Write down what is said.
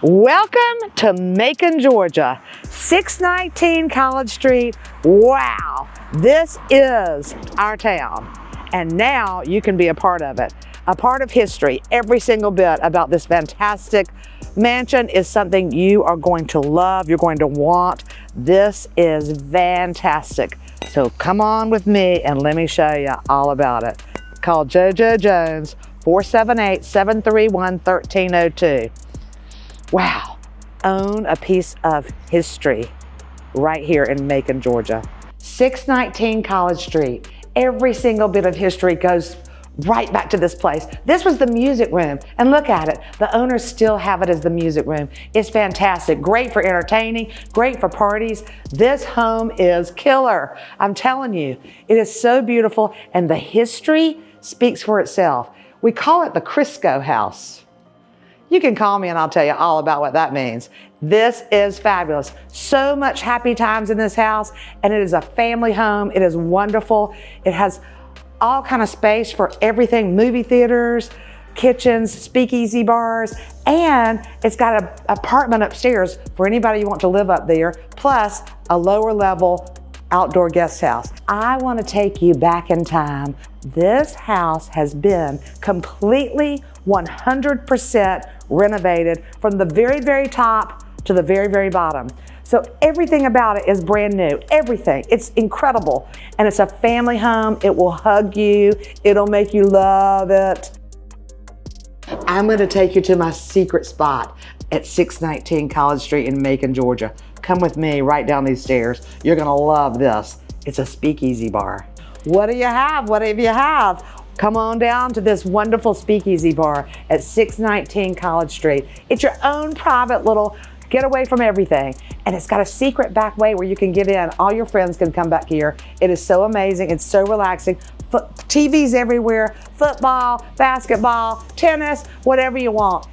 Welcome to Macon, Georgia, 619 College Street. Wow, this is our town. And now you can be a part of it, a part of history. Every single bit about this fantastic mansion is something you are going to love, you're going to want. This is fantastic. So come on with me and let me show you all about it. Call JoJo Jones, 478-731-1302. Wow, own a piece of history right here in Macon, Georgia. 619 College Street. Every single bit of history goes right back to this place. This was the music room, and look at it. The owners still have it as the music room. It's fantastic, great for entertaining, great for parties. This home is killer. I'm telling you, it is so beautiful, and the history speaks for itself. We call it the Crisco House. You can call me and I'll tell you all about what that means. This is fabulous. So much happy times in this house, and it is a family home. It is wonderful. It has all kind of space for everything, movie theaters, kitchens, speakeasy bars, and it's got an apartment upstairs for anybody you want to live up there, plus a lower level outdoor guest house. I want to take you back in time. This house has been completely 100% renovated from the very, very top to the very, very bottom. So everything about it is brand new, everything. It's incredible. And it's a family home. It will hug you. It'll make you love it. I'm gonna take you to my secret spot at 619 College Street in Macon, Georgia. Come with me right down these stairs. You're gonna love this. It's a speakeasy bar. What do you have? Whatever you have. Come on down to this wonderful speakeasy bar at 619 College Street. It's your own private little get away from everything. And it's got a secret back way where you can get in. All your friends can come back here. It is so amazing. It's so relaxing. TVs everywhere, football, basketball, tennis, whatever you want.